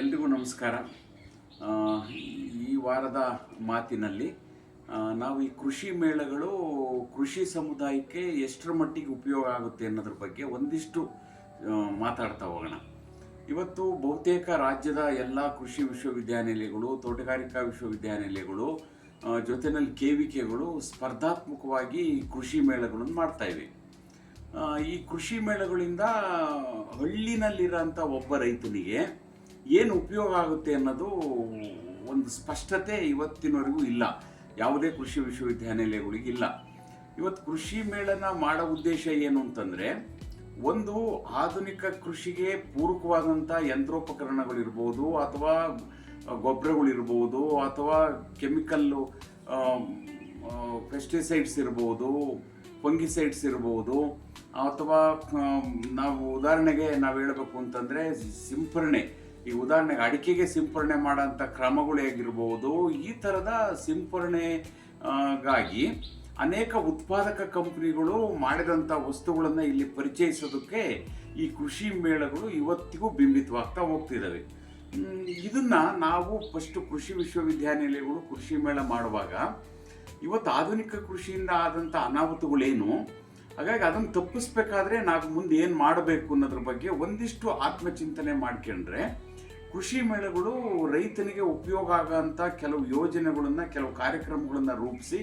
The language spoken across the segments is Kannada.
ಎಲ್ರಿಗೂ ನಮಸ್ಕಾರ. ಆ, ಈ ವಾರದ ಮಾತಿನಲ್ಲಿ ನಾವು ಈ ಕೃಷಿ ಮೇಳಗಳು ಕೃಷಿ ಸಮುದಾಯಕ್ಕೆ ಎಷ್ಟರ ಮಟ್ಟಿಗೆ ಉಪಯೋಗ ಆಗುತ್ತೆ ಅನ್ನೋದ್ರ ಬಗ್ಗೆ ಒಂದಿಷ್ಟು ಮಾತಾಡ್ತಾ ಹೋಗೋಣ. ಇವತ್ತು ಬಹುತೇಕ ರಾಜ್ಯದ ಎಲ್ಲ ಕೃಷಿ ವಿಶ್ವವಿದ್ಯಾನಿಲಯಗಳು, ತೋಟಗಾರಿಕಾ ವಿಶ್ವವಿದ್ಯಾನಿಲಯಗಳು, ಜೊತೆಯಲ್ಲಿ KVKಗಳು ಸ್ಪರ್ಧಾತ್ಮಕವಾಗಿ ಕೃಷಿ ಮೇಳಗಳನ್ನು ಮಾಡ್ತಾ ಇವೆ. ಈ ಕೃಷಿ ಮೇಳಗಳಿಂದ ಹಳ್ಳಿನಲ್ಲಿರೋಂಥ ಒಬ್ಬ ರೈತನಿಗೆ ಏನು ಉಪಯೋಗ ಆಗುತ್ತೆ ಅನ್ನೋದು ಒಂದು ಸ್ಪಷ್ಟತೆ ಇವತ್ತಿನವರೆಗೂ ಇಲ್ಲ, ಯಾವುದೇ ಕೃಷಿ ವಿಶ್ವವಿದ್ಯಾನಿಲಯಗಳಿಗೆ ಇಲ್ಲ. ಇವತ್ತು ಕೃಷಿ ಮೇಳನ ಮಾಡೋ ಉದ್ದೇಶ ಏನು ಅಂತಂದರೆ, ಒಂದು ಆಧುನಿಕ ಕೃಷಿಗೆ ಪೂರಕವಾದಂಥ ಯಂತ್ರೋಪಕರಣಗಳಿರ್ಬೋದು, ಅಥವಾ ಗೊಬ್ಬರಗಳಿರ್ಬೋದು, ಅಥವಾ ಕೆಮಿಕಲ್ಲು ಪೆಸ್ಟಿಸೈಡ್ಸ್ ಇರ್ಬೋದು, ಫಂಗಿಸೈಡ್ಸ್ ಇರ್ಬೋದು, ಅಥವಾ ನಾವು ಉದಾಹರಣೆಗೆ ನಾವು ಹೇಳಬೇಕು ಅಂತಂದರೆ ಸಿಂಪರಣೆ, ಈ ಉದಾಹರಣೆಗೆ ಅಡಿಕೆಗೆ ಸಿಂಪರಣೆ ಮಾಡೋಂಥ ಕ್ರಮಗಳು ಹೇಗಿರ್ಬೋದು, ಈ ಥರದ ಸಿಂಪರಣೆಗಾಗಿ ಅನೇಕ ಉತ್ಪಾದಕ ಕಂಪ್ನಿಗಳು ಮಾಡಿದಂಥ ವಸ್ತುಗಳನ್ನು ಇಲ್ಲಿ ಪರಿಚಯಿಸೋದಕ್ಕೆ ಈ ಕೃಷಿ ಮೇಳಗಳು ಇವತ್ತಿಗೂ ಬಿಂಬಿತವಾಗ್ತಾ ಹೋಗ್ತಿದ್ದಾವೆ. ಇದನ್ನು ನಾವು ಫಸ್ಟು ಕೃಷಿ ವಿಶ್ವವಿದ್ಯಾನಿಲಯಗಳು ಕೃಷಿ ಮೇಳ ಮಾಡುವಾಗ ಇವತ್ತು ಆಧುನಿಕ ಕೃಷಿಯಿಂದ ಆದಂಥ ಅನಾಹುತಗಳೇನು, ಹಾಗಾಗಿ ಅದನ್ನು ತಪ್ಪಿಸ್ಬೇಕಾದ್ರೆ ನಾವು ಮುಂದೆ ಏನು ಮಾಡಬೇಕು ಅನ್ನೋದ್ರ ಬಗ್ಗೆ ಒಂದಿಷ್ಟು ಆತ್ಮಚಿಂತನೆ ಮಾಡ್ಕೊಂಡ್ರೆ ಕೃಷಿ ಮೇಳಗಳು ರೈತನಿಗೆ ಉಪಯೋಗ ಆಗೋಂಥ ಕೆಲವು ಯೋಜನೆಗಳನ್ನು, ಕೆಲವು ಕಾರ್ಯಕ್ರಮಗಳನ್ನು ರೂಪಿಸಿ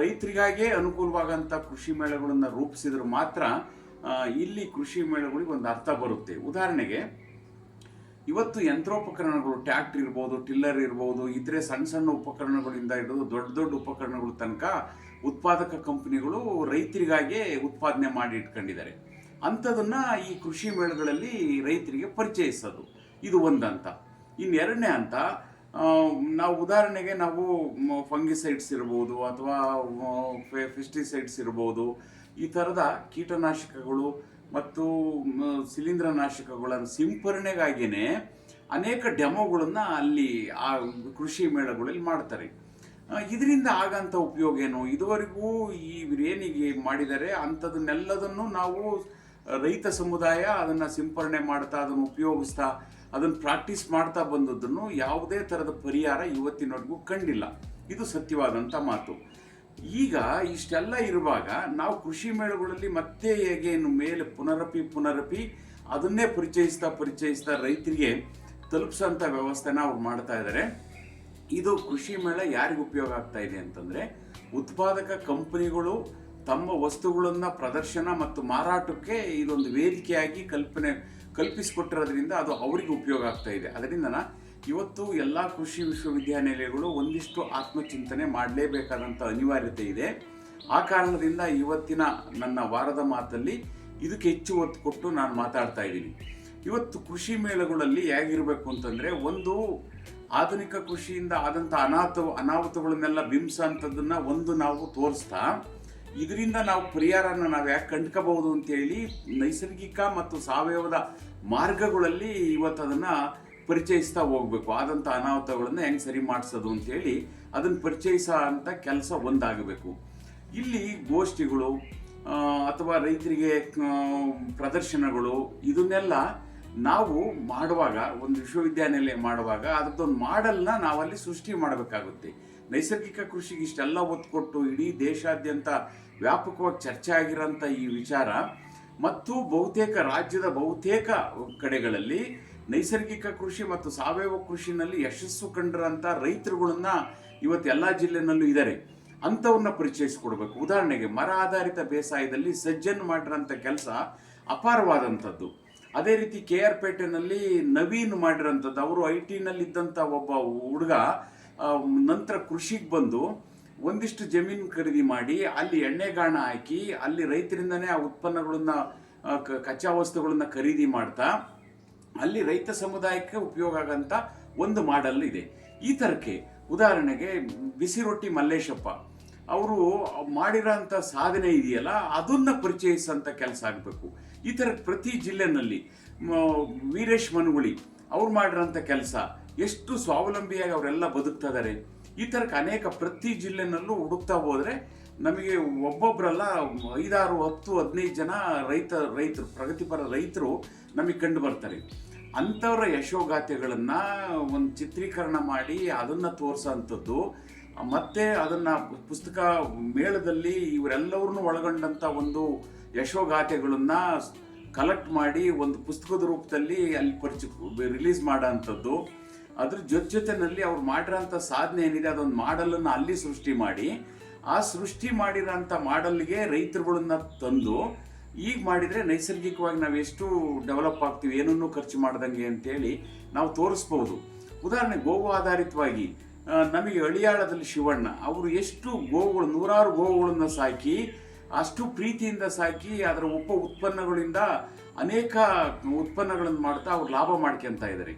ರೈತರಿಗಾಗೇ ಅನುಕೂಲವಾಗಂಥ ಕೃಷಿ ಮೇಳಗಳನ್ನು ರೂಪಿಸಿದ್ರೆ ಮಾತ್ರ ಇಲ್ಲಿ ಕೃಷಿ ಮೇಳಗಳಿಗೆ ಒಂದು ಅರ್ಥ ಬರುತ್ತೆ. ಉದಾಹರಣೆಗೆ ಇವತ್ತು ಯಂತ್ರೋಪಕರಣಗಳು, ಟ್ರ್ಯಾಕ್ಟರ್ ಇರ್ಬೋದು, ಟಿಲ್ಲರ್ ಇರ್ಬೋದು, ಇತರೆ ಸಣ್ಣ ಸಣ್ಣ ಉಪಕರಣಗಳಿಂದ ಹಿಡಿದು ದೊಡ್ಡ ದೊಡ್ಡ ಉಪಕರಣಗಳ ತನಕ ಉತ್ಪಾದಕ ಕಂಪನಿಗಳು ರೈತರಿಗಾಗೆ ಉತ್ಪಾದನೆ ಮಾಡಿ ಇಟ್ಕೊಂಡಿದ್ದಾರೆ. ಅಂಥದನ್ನು ಈ ಕೃಷಿ ಮೇಳಗಳಲ್ಲಿ ರೈತರಿಗೆ ಪರಿಚಯಿಸೋದು ಇದು ಒಂದು ಹಂತ. ಇನ್ನೆರಡನೇ ಹಂತ, ನಾವು ಉದಾಹರಣೆಗೆ ನಾವು ಫಂಗಿಸೈಡ್ಸ್ ಇರ್ಬೋದು, ಅಥವಾ ಪೆಸ್ಟಿಸೈಡ್ಸ್ ಇರ್ಬೋದು, ಈ ಥರದ ಕೀಟನಾಶಕಗಳು ಮತ್ತು ಶಿಲೀಂಧ್ರನಾಶಕಗಳ ಸಿಂಪರಣೆಗಾಗಿಯೇ ಅನೇಕ ಡೆಮೋಗಳನ್ನು ಅಲ್ಲಿ ಆ ಕೃಷಿ ಮೇಳಗಳಲ್ಲಿ ಮಾಡ್ತಾರೆ. ಇದರಿಂದ ಆಗಂಥ ಉಪಯೋಗ ಏನು, ಇದುವರೆಗೂ ಈ ಏನಿಗೆ ಮಾಡಿದ್ದಾರೆ ಅಂಥದನ್ನೆಲ್ಲದನ್ನು ನಾವು ರೈತ ಸಮುದಾಯ ಅದನ್ನು ಸಿಂಪರಣೆ ಮಾಡ್ತಾ, ಅದನ್ನು ಉಪಯೋಗಿಸ್ತಾ, ಅದನ್ನು ಪ್ರಾಕ್ಟೀಸ್ ಮಾಡ್ತಾ ಬಂದದ್ದನ್ನು ಯಾವುದೇ ಥರದ ಪರಿಹಾರ ಇವತ್ತಿನವರೆಗೂ ಕಂಡಿಲ್ಲ. ಇದು ಸತ್ಯವಾದಂಥ ಮಾತು. ಈಗ ಇಷ್ಟೆಲ್ಲ ಇರುವಾಗ ನಾವು ಕೃಷಿ ಮೇಳಗಳಲ್ಲಿ ಮತ್ತೆ ಹೇಗೇನು ಮೇಲೆ ಪುನರಪಿ ಅದನ್ನೇ ಪರಿಚಯಿಸ್ತಾ ರೈತರಿಗೆ ತಲುಪಿಸೋಂಥ ವ್ಯವಸ್ಥೆನ ಅವ್ರು ಮಾಡ್ತಾ ಇದ್ದಾರೆ. ಇದು ಕೃಷಿ ಮೇಳ ಯಾರಿಗೆ ಉಪಯೋಗ ಆಗ್ತಾ ಇದೆ ಅಂತಂದರೆ, ಉತ್ಪಾದಕ ಕಂಪನಿಗಳು ತಮ್ಮ ವಸ್ತುಗಳನ್ನು ಪ್ರದರ್ಶನ ಮತ್ತು ಮಾರಾಟಕ್ಕೆ ಇದೊಂದು ವೇದಿಕೆಯಾಗಿ ಕಲ್ಪಿಸಿಕೊಟ್ಟಿರೋದ್ರಿಂದ ಅದು ಅವರಿಗೆ ಉಪಯೋಗ ಆಗ್ತಾ ಇದೆ. ಅದರಿಂದ ಇವತ್ತು ಎಲ್ಲ ಕೃಷಿ ವಿಶ್ವವಿದ್ಯಾನಿಲಯಗಳು ಒಂದಿಷ್ಟು ಆತ್ಮಚಿಂತನೆ ಮಾಡಲೇಬೇಕಾದಂಥ ಅನಿವಾರ್ಯತೆ ಇದೆ. ಆ ಕಾರಣದಿಂದ ಇವತ್ತಿನ ನನ್ನ ವಾರದ ಮಾತಲ್ಲಿ ಇದಕ್ಕೆ ಹೆಚ್ಚು ಒತ್ತು ಕೊಟ್ಟು ನಾನು ಮಾತಾಡ್ತಾ ಇದ್ದೀನಿ. ಇವತ್ತು ಕೃಷಿ ಮೇಳಗಳಲ್ಲಿ ಹೇಗಿರಬೇಕು ಅಂತಂದರೆ, ಒಂದು ಆಧುನಿಕ ಕೃಷಿಯಿಂದ ಆದಂಥ ಅನಾಹುತಗಳನ್ನೆಲ್ಲ ಬಿಂಬಿಸೋಂಥದ್ದನ್ನು ಒಂದು ನಾವು ತೋರಿಸ್ತಾ, ಇದರಿಂದ ನಾವು ಪರಿಹಾರನ ನಾವು ಯಾಕೆ ಕಂಡ್ಕೋಬಹುದು ಅಂತೇಳಿ ನೈಸರ್ಗಿಕ ಮತ್ತು ಸಾವಯವದ ಮಾರ್ಗಗಳಲ್ಲಿ ಇವತ್ತು ಅದನ್ನು ಪರಿಚಯಿಸ್ತಾ ಹೋಗ್ಬೇಕು. ಆದಂಥ ಅನಾಹುತಗಳನ್ನು ಹೆಂಗೆ ಸರಿ ಮಾಡಿಸೋದು ಅಂತೇಳಿ ಅದನ್ನು ಪರಿಚಯಿಸೋ ಅಂಥ ಕೆಲಸ ಒಂದಾಗಬೇಕು. ಇಲ್ಲಿ ಗೋಷ್ಠಿಗಳು ಅಥವಾ ರೈತರಿಗೆ ಪ್ರದರ್ಶನಗಳು ಇದನ್ನೆಲ್ಲ ನಾವು ಮಾಡುವಾಗ, ಒಂದು ವಿಶ್ವವಿದ್ಯಾನಿಲಯ ಮಾಡುವಾಗ ಅದರದ್ದೊಂದು ಮಾಡೆಲ್ನ ನಾವಲ್ಲಿ ಸೃಷ್ಟಿ ಮಾಡಬೇಕಾಗುತ್ತೆ. ನೈಸರ್ಗಿಕ ಕೃಷಿಗೆ ಇಷ್ಟೆಲ್ಲ ಒತ್ತು ಕೊಟ್ಟು ಇಡೀ ದೇಶಾದ್ಯಂತ ವ್ಯಾಪಕವಾಗಿ ಚರ್ಚೆ ಆಗಿರೋಂಥ ಈ ವಿಚಾರ ಮತ್ತು ರಾಜ್ಯದ ಬಹುತೇಕ ಕಡೆಗಳಲ್ಲಿ ನೈಸರ್ಗಿಕ ಕೃಷಿ ಮತ್ತು ಸಾವಯವ ಕೃಷಿನಲ್ಲಿ ಯಶಸ್ಸು ಕಂಡಿರೋಂಥ ರೈತರುಗಳನ್ನ ಇವತ್ತು ಎಲ್ಲ ಜಿಲ್ಲೆನಲ್ಲೂ ಇದ್ದಾರೆ. ಅಂಥವನ್ನ ಪರಿಚಯಿಸಿಕೊಡ್ಬೇಕು. ಉದಾಹರಣೆಗೆ ಮರ ಆಧಾರಿತ ಬೇಸಾಯದಲ್ಲಿ ಸಜ್ಜನ್ ಮಾಡಿರೋಂಥ ಕೆಲಸ ಅಪಾರವಾದಂಥದ್ದು. ಅದೇ ರೀತಿ KR ಪೇಟೆನಲ್ಲಿ ನವೀನ್ ಮಾಡಿರೋಂಥದ್ದು, ಅವರು IT-ನಲ್ಲಿದ್ದಂಥ ಒಬ್ಬ ಹುಡುಗ ನಂತರ ಕೃಷಿಗೆ ಬಂದು ಒಂದಿಷ್ಟು ಜಮೀನು ಖರೀದಿ ಮಾಡಿ ಅಲ್ಲಿ ಎಣ್ಣೆಗಾಣ ಹಾಕಿ ಅಲ್ಲಿ ರೈತರಿಂದನೇ ಆ ಉತ್ಪನ್ನಗಳನ್ನು, ಕಚ್ಚಾ ವಸ್ತುಗಳನ್ನು ಖರೀದಿ ಮಾಡ್ತಾ ಅಲ್ಲಿ ರೈತ ಸಮುದಾಯಕ್ಕೆ ಉಪಯೋಗ ಆಗಂತ ಒಂದು ಮಾಡೆಲ್ ಇದೆ. ಈ ಥರಕ್ಕೆ ಉದಾಹರಣೆಗೆ ಬಿಸಿ ರೊಟ್ಟಿ ಮಲ್ಲೇಶಪ್ಪ ಅವರು ಮಾಡಿರೋಂಥ ಸಾಧನೆ ಇದೆಯಲ್ಲ, ಅದನ್ನು ಪರಿಚಯಿಸೋಂಥ ಕೆಲಸ ಆಗಬೇಕು. ಈ ಥರ ಪ್ರತಿ ಜಿಲ್ಲೆನಲ್ಲಿ ವೀರೇಶ್ ಮನುಗುಳಿ ಅವ್ರು ಮಾಡಿರೋಂಥ ಕೆಲಸ, ಎಷ್ಟು ಸ್ವಾವಲಂಬಿಯಾಗಿ ಅವರೆಲ್ಲ ಬದುಕ್ತಾ ಇದ್ದಾರೆ. ಈ ಥರಕ್ಕೆ ಅನೇಕ ಪ್ರತಿ ಜಿಲ್ಲೆನಲ್ಲೂ ಹುಡುಕ್ತಾ ಹೋದರೆ ನಮಗೆ ಒಬ್ಬೊಬ್ಬರಲ್ಲ 5, 6, 10, 15 ಜನ ರೈತರು ಪ್ರಗತಿಪರ ರೈತರು ನಮಗೆ ಕಂಡು ಬರ್ತಾರೆ. ಅಂಥವ್ರ ಯಶೋಗಾಥೆಗಳನ್ನು ಒಂದು ಚಿತ್ರೀಕರಣ ಮಾಡಿ ಅದನ್ನು ತೋರಿಸೋಂಥದ್ದು, ಮತ್ತು ಅದನ್ನು ಪುಸ್ತಕ ಮೇಳದಲ್ಲಿ ಇವರೆಲ್ಲವ್ರನ್ನೂ ಒಳಗೊಂಡಂಥ ಒಂದು ಯಶೋಗಾಥೆಗಳನ್ನು ಕಲೆಕ್ಟ್ ಮಾಡಿ ಒಂದು ಪುಸ್ತಕದ ರೂಪದಲ್ಲಿ ಅಲ್ಲಿ ರಿಲೀಸ್ ಮಾಡೋ ಅಂಥದ್ದು. ಅದ್ರ ಜೊತೆನಲ್ಲಿ ಅವ್ರು ಮಾಡಿರೋಂಥ ಸಾಧನೆ ಏನಿದೆ ಅದೊಂದು ಮಾಡಲನ್ನು ಅಲ್ಲಿ ಸೃಷ್ಟಿ ಮಾಡಿ, ಆ ಸೃಷ್ಟಿ ಮಾಡಿರೋಂಥ ಮಾಡಲ್ಗೆ ರೈತರುಗಳನ್ನ ತಂದು ಈಗ ಮಾಡಿದರೆ ನೈಸರ್ಗಿಕವಾಗಿ ನಾವು ಎಷ್ಟು ಡೆವಲಪ್ ಆಗ್ತೀವಿ ಏನನ್ನೂ ಖರ್ಚು ಮಾಡ್ದಂಗೆ ಅಂತೇಳಿ ನಾವು ತೋರಿಸ್ಬೋದು. ಉದಾಹರಣೆ ಗೋವು ಆಧಾರಿತವಾಗಿ ನಮಗೆ ಅಳಿಯಾಳದಲ್ಲಿ ಶಿವಣ್ಣ ಅವರು ಎಷ್ಟು ಗೋವುಗಳು, ನೂರಾರು ಗೋವುಗಳನ್ನು ಸಾಕಿ, ಅಷ್ಟು ಪ್ರೀತಿಯಿಂದ ಸಾಕಿ ಅದರ ಉತ್ಪನ್ನಗಳಿಂದ ಅನೇಕ ಉತ್ಪನ್ನಗಳನ್ನು ಮಾಡ್ತಾ ಅವ್ರು ಲಾಭ ಮಾಡ್ಕೊತಾ ಇದ್ದಾರೆ.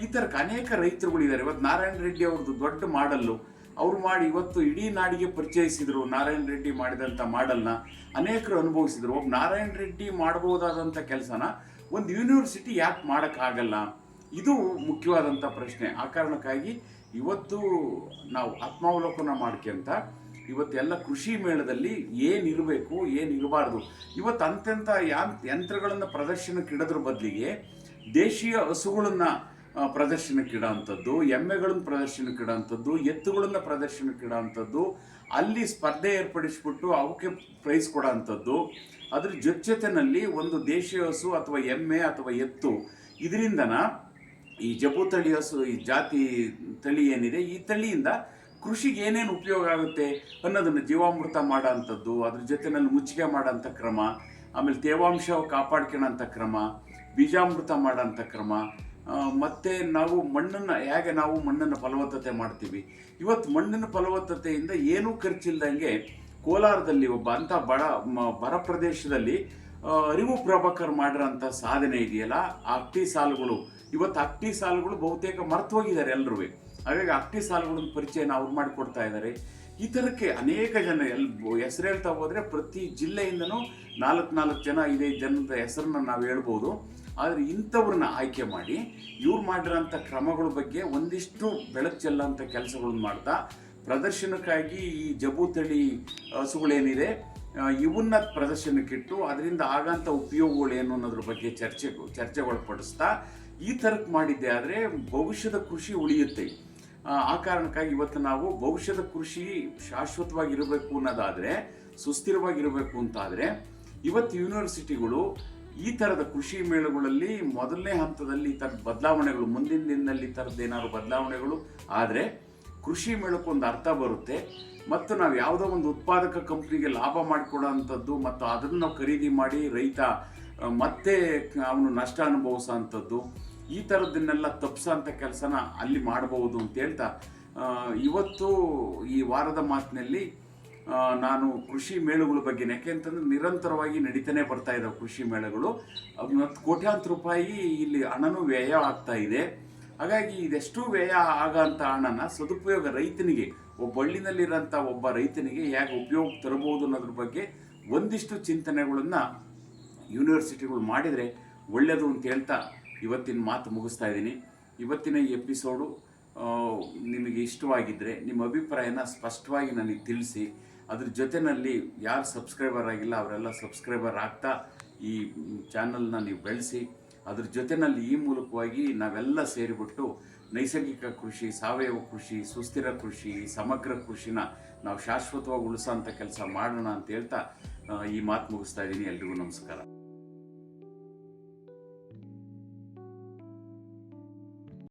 ಈ ಥರಕ್ಕೆ ಅನೇಕ ರೈತರುಗಳಿದ್ದಾರೆ. ಇವತ್ತು ನಾರಾಯಣ ರೆಡ್ಡಿ ಅವ್ರದ್ದು ದೊಡ್ಡ ಮಾಡಲ್ಲು ಅವ್ರು ಮಾಡಿ ಇವತ್ತು ಇಡೀ ನಾಡಿಗೆ ಪರಿಚಯಿಸಿದರು. ನಾರಾಯಣ ರೆಡ್ಡಿ ಮಾಡಿದಂಥ ಮಾಡಲ್ನ ಅನೇಕರು ಅನುಭವಿಸಿದರು. ಒಬ್ಬ ನಾರಾಯಣ ರೆಡ್ಡಿ ಮಾಡ್ಬೋದಾದಂಥ ಕೆಲಸನ ಒಂದು ಯೂನಿವರ್ಸಿಟಿ ಯಾಕೆ ಮಾಡೋಕ್ಕಾಗಲ್ಲ? ಇದು ಮುಖ್ಯವಾದಂಥ ಪ್ರಶ್ನೆ. ಆ ಕಾರಣಕ್ಕಾಗಿ ಇವತ್ತು ನಾವು ಆತ್ಮಾವಲೋಕನ ಮಾಡ್ಕೊಂತ ಇವತ್ತೆಲ್ಲ ಕೃಷಿ ಮೇಳದಲ್ಲಿ ಏನಿರಬೇಕು ಏನಿರಬಾರ್ದು, ಇವತ್ತು ಅಂತೆಂಥ ಯಂತ್ರಗಳನ್ನು ಪ್ರದರ್ಶನಕ್ಕೆ ಇಡೋದ್ರ ಬದಲಿಗೆ ದೇಶೀಯ ಹಸುಗಳನ್ನು ಪ್ರದರ್ಶನಕ್ಕೆ ಇಡೋವಂಥದ್ದು, ಎಮ್ಮೆಗಳನ್ನು ಪ್ರದರ್ಶನಕ್ಕೆ ಇಡೋವಂಥದ್ದು, ಎತ್ತುಗಳನ್ನು ಪ್ರದರ್ಶನಕ್ಕೆ ಇಡೋವಂಥದ್ದು, ಅಲ್ಲಿ ಸ್ಪರ್ಧೆ ಏರ್ಪಡಿಸ್ಬಿಟ್ಟು ಅವಕ್ಕೆ ಪ್ರೈಸ್ ಕೊಡೋವಂಥದ್ದು. ಅದ್ರ ಜೊತೆನಲ್ಲಿ ಒಂದು ದೇಶೀಯ ಹಸು ಅಥವಾ ಎಮ್ಮೆ ಅಥವಾ ಎತ್ತು ಇದರಿಂದನ ಈ ಜಬ್ಬು ತಳಿ ಹಸು, ಈ ಜಾತಿ ತಳಿ ಏನಿದೆ, ಈ ತಳಿಯಿಂದ ಕೃಷಿಗೆ ಏನೇನು ಉಪಯೋಗ ಆಗುತ್ತೆ ಅನ್ನೋದನ್ನು ಜೀವಾಮೃತ ಮಾಡೋ ಅಂಥದ್ದು, ಅದ್ರ ಜೊತೆನಲ್ಲಿ ಮುಚ್ಚಿಗೆ ಮಾಡೋಂಥ ಕ್ರಮ, ಆಮೇಲೆ ತೇವಾಂಶ ಕಾಪಾಡ್ಕೊಳ್ಳೋಂಥ ಕ್ರಮ, ಬೀಜಾಮೃತ ಮಾಡೋಂಥ ಕ್ರಮ, ಮತ್ತು ನಾವು ಮಣ್ಣನ್ನು ಫಲವತ್ತತೆ ಮಾಡ್ತೀವಿ. ಇವತ್ತು ಮಣ್ಣಿನ ಫಲವತ್ತತೆಯಿಂದ ಏನೂ ಖರ್ಚಿಲ್ದಂಗೆ ಕೋಲಾರದಲ್ಲಿ ಒಬ್ಬ ಅಂಥ ಬರ ಪ್ರದೇಶದಲ್ಲಿ ಅರಿವು ಪ್ರಭಾಕರ್ ಮಾಡಿರೋಂಥ ಸಾಧನೆ ಇದೆಯಲ್ಲ, ಆ ಅಕ್ಟಿ ಸಾಲುಗಳು, ಇವತ್ತು ಅಕ್ಟಿ ಸಾಲುಗಳು ಬಹುತೇಕ ಮರ್ತು ಹೋಗಿದ್ದಾರೆ ಎಲ್ಲರೂ. ಹಾಗಾಗಿ ಅಕ್ಟಿ ಸಾಲುಗಳ ಪರಿಚಯನ ಅವ್ರು ಮಾಡಿಕೊಡ್ತಾ ಇದ್ದಾರೆ. ಈ ಥರಕ್ಕೆ ಅನೇಕ ಜನ ಹೆಸರು ಹೇಳ್ತಾ ಹೋದರೆ ಪ್ರತಿ ಜಿಲ್ಲೆಯಿಂದನೂ 4 ಜನ 5 ಜನದ ಹೆಸರನ್ನ ನಾವು ಹೇಳ್ಬೋದು. ಆದರೆ ಇಂಥವ್ರನ್ನ ಆಯ್ಕೆ ಮಾಡಿ ಇವ್ರು ಮಾಡಿರೋಂಥ ಕ್ರಮಗಳ ಬಗ್ಗೆ ಒಂದಿಷ್ಟು ಬೆಳಕು ಚೆಲ್ಲೋಂಥ ಕೆಲಸಗಳನ್ನ ಮಾಡ್ತಾ ಪ್ರದರ್ಶನಕ್ಕಾಗಿ ಈ ಜಬ್ಬು ತಳಿ ಹಸುಗಳೇನಿದೆ ಇವನ್ನ ಪ್ರದರ್ಶನಕ್ಕಿಟ್ಟು ಅದರಿಂದ ಆಗಂಥ ಉಪಯೋಗಗಳೇನು ಅನ್ನೋದ್ರ ಬಗ್ಗೆ ಚರ್ಚೆಗೊಳಪಡಿಸ್ತಾ ಈ ಥರಕ್ಕೆ ಮಾಡಿದ್ದೆ ಆದರೆ ಭವಿಷ್ಯದ ಕೃಷಿ ಉಳಿಯುತ್ತೆ. ಆ ಕಾರಣಕ್ಕಾಗಿ ಇವತ್ತು ನಾವು ಭವಿಷ್ಯದ ಕೃಷಿ ಶಾಶ್ವತವಾಗಿರಬೇಕು ಅನ್ನೋದಾದರೆ, ಸುಸ್ಥಿರವಾಗಿರಬೇಕು ಅಂತಾದರೆ ಇವತ್ತು ಯೂನಿವರ್ಸಿಟಿಗಳು ಈ ಥರದ ಕೃಷಿ ಮೇಳಗಳಲ್ಲಿ ಮೊದಲನೇ ಹಂತದಲ್ಲಿ ಈ ಥರದ ಬದಲಾವಣೆಗಳು, ಮುಂದಿನ ದಿನದಲ್ಲಿ ಈ ಥರದ್ದು ಏನಾದ್ರು ಬದಲಾವಣೆಗಳು ಆದರೆ ಕೃಷಿ ಮೇಳಕ್ಕೊಂದು ಅರ್ಥ ಬರುತ್ತೆ. ಮತ್ತು ನಾವು ಯಾವುದೋ ಒಂದು ಉತ್ಪಾದಕ ಕಂಪ್ನಿಗೆ ಲಾಭ ಮಾಡಿಕೊಡೋ ಅಂಥದ್ದು ಮತ್ತು ಅದನ್ನು ನಾವು ಖರೀದಿ ಮಾಡಿ ರೈತ ಮತ್ತೆ ಅವನು ನಷ್ಟ ಅನುಭವಿಸೋ ಅಂಥದ್ದು, ಈ ಥರದ್ದನ್ನೆಲ್ಲ ತಪ್ಪಿಸೋಂಥ ಕೆಲಸನ ಅಲ್ಲಿ ಮಾಡಬಹುದು ಅಂತ ಹೇಳ್ತಾ ಇವತ್ತು ಈ ವಾರದ ಮಾತಿನಲ್ಲಿ ನಾನು ಕೃಷಿ ಮೇಳಗಳ ಬಗ್ಗೆ, ಯಾಕೆಂತಂದ್ರೆ ನಿರಂತರವಾಗಿ ನಡೀತಾನೆ ಬರ್ತಾ ಇದ್ದಾವೆ ಕೃಷಿ ಮೇಳಗಳು. ಮತ್ತು ಕೋಟ್ಯಾಂತರ ರೂಪಾಯಿ ಇಲ್ಲಿ ಹಣನೂ ವ್ಯಯ ಆಗ್ತಾ ಇದೆ. ಹಾಗಾಗಿ ಇದೆಷ್ಟು ವ್ಯಯ ಆಗೋಂಥ ಹಣನ ಸದುಪಯೋಗ ರೈತನಿಗೆ, ಒಬ್ಬ ಹಳ್ಳಿನಲ್ಲಿರೋಂಥ ಒಬ್ಬ ರೈತನಿಗೆ ಹೇಗೆ ಉಪಯೋಗ ತರಬಹುದು ಅನ್ನೋದ್ರ ಬಗ್ಗೆ ಒಂದಿಷ್ಟು ಚಿಂತನೆಗಳನ್ನು ಯೂನಿವರ್ಸಿಟಿಗಳು ಮಾಡಿದರೆ ಒಳ್ಳೆಯದು ಅಂತ ಹೇಳ್ತಾ ಇವತ್ತಿನ ಮಾತು ಮುಗಿಸ್ತಾ ಇದ್ದೀನಿ. ಇವತ್ತಿನ ಈ ಎಪಿಸೋಡು ನಿಮಗೆ ಇಷ್ಟವಾಗಿದ್ದರೆ ನಿಮ್ಮ ಅಭಿಪ್ರಾಯನ ಸ್ಪಷ್ಟವಾಗಿ ನನಗೆ ತಿಳಿಸಿ. ಅದ್ರ ಜೊತೆಯಲ್ಲಿ ಯಾರು ಸಬ್ಸ್ಕ್ರೈಬರ್ ಆಗಿಲ್ಲ ಅವರೆಲ್ಲ ಸಬ್ಸ್ಕ್ರೈಬರ್ ಆಗ್ತಾ ಈ ಚಾನಲ್ನ ನೀವು ಬೆಳೆಸಿ. ಅದ್ರ ಜೊತೆಯಲ್ಲಿ ಈ ಮೂಲಕವಾಗಿ ನಾವೆಲ್ಲ ಸೇರಿಬಿಟ್ಟು ನೈಸರ್ಗಿಕ ಕೃಷಿ, ಸಾವಯವ ಕೃಷಿ, ಸುಸ್ಥಿರ ಕೃಷಿ, ಸಮಗ್ರ ಕೃಷಿನ ನಾವು ಶಾಶ್ವತವಾಗಿ ಉಳಿಸೋಂಥ ಕೆಲಸ ಮಾಡೋಣ ಅಂತ ಹೇಳ್ತಾ ಈ ಮಾತು ಮುಗಿಸ್ತಾ ಇದ್ದೀನಿ. ಎಲ್ರಿಗೂ ನಮಸ್ಕಾರ.